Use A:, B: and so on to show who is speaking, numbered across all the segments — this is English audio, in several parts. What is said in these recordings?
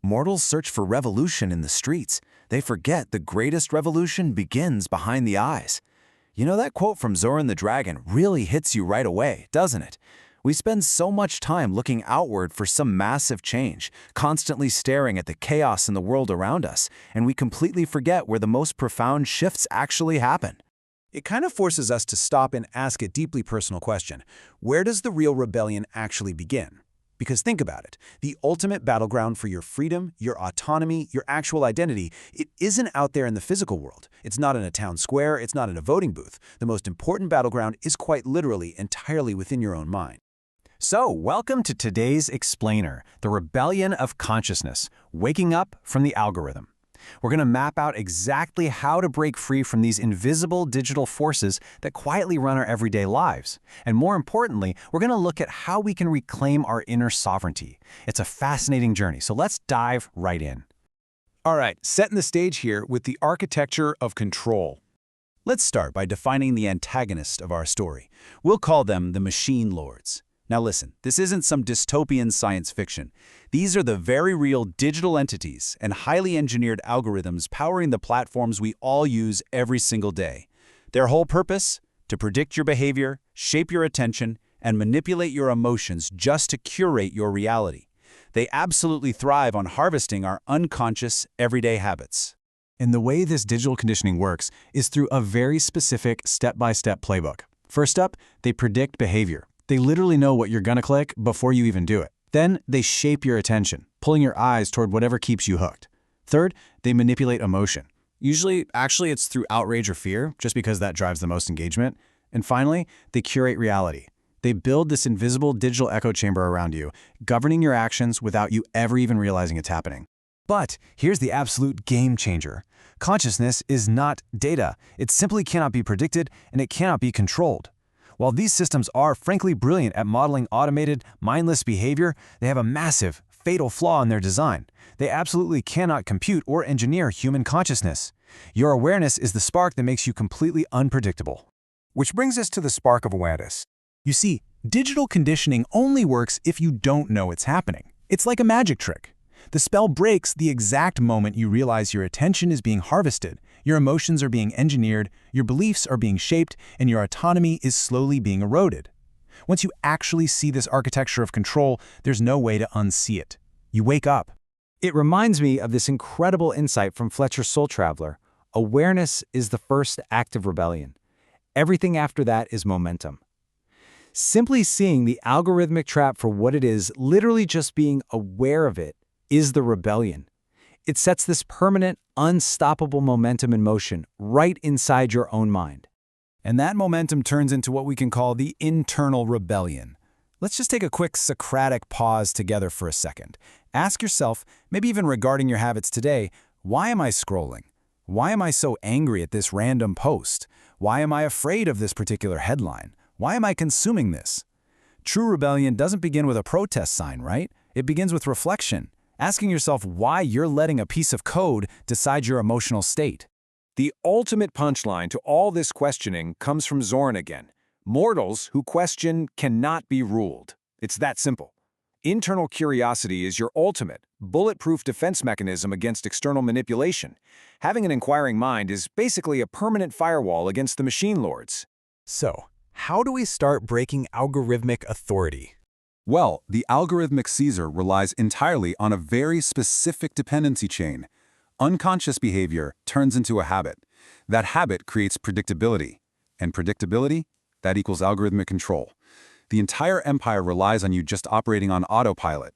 A: Mortals search for revolution in the streets. They forget the greatest revolution begins behind the eyes. You know, that quote from Zoran the Dragon really hits you right away, doesn't it? We spend so much time looking outward for some massive change, constantly staring at the chaos in the world around us, and we completely forget where the most profound shifts actually happen.
B: It kind of forces us to stop and ask a deeply personal question. Where does the real rebellion actually begin? Because think about it, the ultimate battleground for your freedom, your autonomy, your actual identity, it isn't out there in the physical world. It's not in a town square, it's not in a voting booth. The most important battleground is quite literally entirely within your own mind.
C: So, welcome to today's Explainer, the rebellion of consciousness, waking up from the algorithm. We're going to map out exactly how to break free from these invisible digital forces that quietly run our everyday lives. And more importantly, we're going to look at how we can reclaim our inner sovereignty. It's a fascinating journey, so let's dive right in.
B: All right, setting the stage here with the architecture of control. Let's start by defining the antagonist of our story. We'll call them the machine lords. Now listen, this isn't some dystopian science fiction. These are the very real digital entities and highly engineered algorithms powering the platforms we all use every single day. Their whole purpose? To predict your behavior, shape your attention, and manipulate your emotions just to curate your reality. They absolutely thrive on harvesting our unconscious, everyday habits.
C: And the way this digital conditioning works is through a very specific step-by-step playbook. First up, they predict behavior. They literally know what you're gonna click before you even do it. Then, they shape your attention, pulling your eyes toward whatever keeps you hooked. Third, they manipulate emotion. Usually, it's through outrage or fear, just because that drives the most engagement. And finally, they curate reality. They build this invisible digital echo chamber around you, governing your actions without you ever even realizing it's happening. But here's the absolute game changer. Consciousness is not data. It simply cannot be predicted, and it cannot be controlled. While these systems are frankly brilliant at modeling automated, mindless behavior, they have a massive, fatal flaw in their design. They absolutely cannot compute or engineer human consciousness. Your awareness is the spark that makes you completely unpredictable. Which brings us to the spark of awareness. You see, digital conditioning only works if you don't know it's happening. It's like a magic trick. The spell breaks the exact moment you realize your attention is being harvested, your emotions are being engineered, your beliefs are being shaped, and your autonomy is slowly being eroded. Once you actually see this architecture of control, there's no way to unsee it. You wake up. It reminds me of this incredible insight from Fletcher's Soul Traveler. Awareness is the first act of rebellion. Everything after that is momentum. Simply seeing the algorithmic trap for what it is, literally just being aware of it, is the rebellion. It sets this permanent, unstoppable momentum in motion right inside your own mind. And that momentum turns into what we can call the internal rebellion. Let's just take a quick Socratic pause together for a second. Ask yourself, maybe even regarding your habits today, why am I scrolling? Why am I so angry at this random post? Why am I afraid of this particular headline? Why am I consuming this? True rebellion doesn't begin with a protest sign, right? It begins with reflection. Asking yourself why you're letting a piece of code decide your emotional state. The ultimate punchline to all this questioning comes from Zoran again. Mortals who question cannot be ruled. It's that simple. Internal curiosity is your ultimate, bulletproof defense mechanism against external manipulation. Having an inquiring mind is basically a permanent firewall against the machine lords. So, how do we start breaking algorithmic authority?
D: Well, the algorithmic Caesar relies entirely on a very specific dependency chain. Unconscious behavior turns into a habit. That habit creates predictability. And predictability? That equals algorithmic control. The entire empire relies on you just operating on autopilot.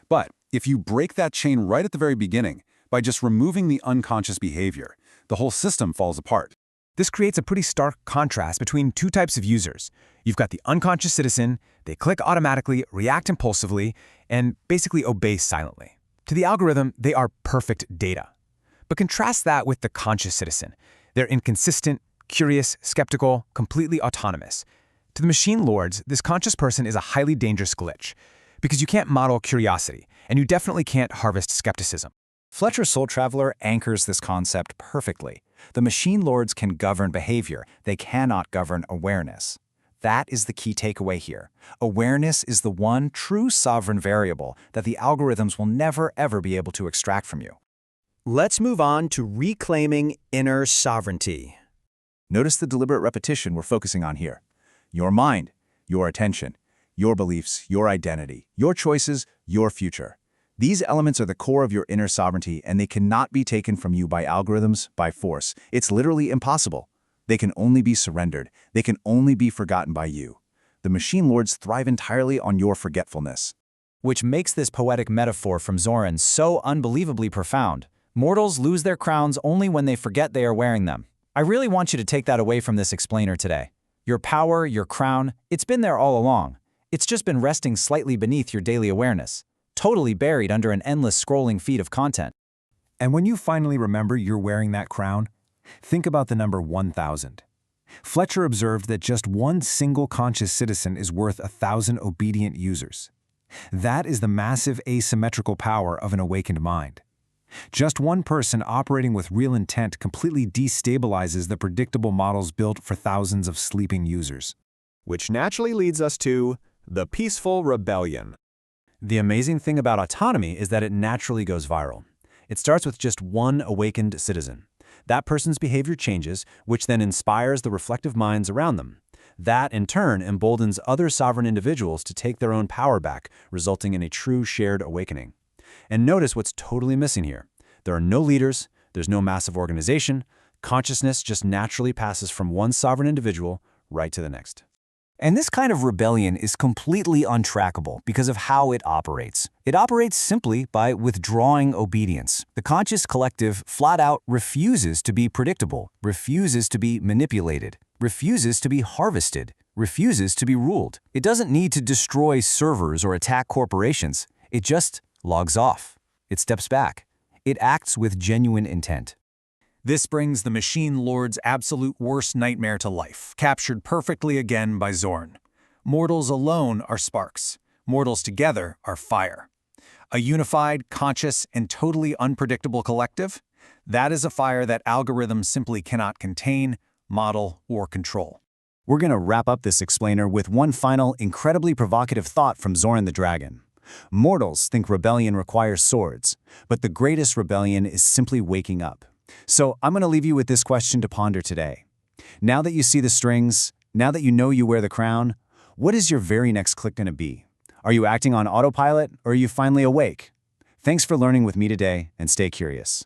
D: But if you break that chain right at the very beginning, by just removing the unconscious behavior, the whole system falls apart.
C: This creates a pretty stark contrast between two types of users. You've got the unconscious citizen, they click automatically, react impulsively, and basically obey silently. To the algorithm, they are perfect data. But contrast that with the conscious citizen. They're inconsistent, curious, skeptical, completely autonomous. To the machine lords, this conscious person is a highly dangerous glitch, because you can't model curiosity, and you definitely can't harvest skepticism. Fletcher's Soul Traveler anchors this concept perfectly. The machine lords can govern behavior, they cannot govern awareness.
A: That is the key takeaway here. Awareness is the one true sovereign variable that the algorithms will never ever be able to extract from you.
B: Let's move on to reclaiming inner sovereignty.
A: Notice the deliberate repetition we're focusing on here. Your mind, your attention, your beliefs, your identity, your choices, your future. These elements are the core of your inner sovereignty, and they cannot be taken from you by algorithms, by force. It's literally impossible. They can only be surrendered. They can only be forgotten by you. The machine lords thrive entirely on your forgetfulness.
C: Which makes this poetic metaphor from Zoran so unbelievably profound. Mortals lose their crowns only when they forget they are wearing them. I really want you to take that away from this explainer today. Your power, your crown, it's been there all along. It's just been resting slightly beneath your daily awareness, totally buried under an endless scrolling feed of content.
E: And when you finally remember you're wearing that crown, think about the number 1,000. Fletcher observed that just one single conscious citizen is worth 1,000 obedient users. That is the massive asymmetrical power of an awakened mind. Just one person operating with real intent completely destabilizes the predictable models built for thousands of sleeping users.
F: Which naturally leads us to the peaceful rebellion.
C: The amazing thing about autonomy is that it naturally goes viral. It starts with just one awakened citizen. That person's behavior changes, which then inspires the reflective minds around them. That, in turn, emboldens other sovereign individuals to take their own power back, resulting in a true shared awakening. And notice what's totally missing here. There are no leaders, there's no massive organization. Consciousness just naturally passes from one sovereign individual right to the next.
A: And this kind of rebellion is completely untrackable because of how it operates. It operates simply by withdrawing obedience. The conscious collective flat out refuses to be predictable, refuses to be manipulated, refuses to be harvested, refuses to be ruled. It doesn't need to destroy servers or attack corporations. It just logs off. It steps back. It acts with genuine intent.
B: This brings the machine lord's absolute worst nightmare to life, captured perfectly again by Zoran. Mortals alone are sparks. Mortals together are fire. A unified, conscious, and totally unpredictable collective? That is a fire that algorithms simply cannot contain, model, or control.
C: We're going to wrap up this explainer with one final, incredibly provocative thought from Zoran the Dragon. Mortals think rebellion requires swords, but the greatest rebellion is simply waking up. So I'm going to leave you with this question to ponder today. Now that you see the strings, now that you know you wear the crown, what is your very next click going to be? Are you acting on autopilot, or are you finally awake? Thanks for learning with me today, and stay curious.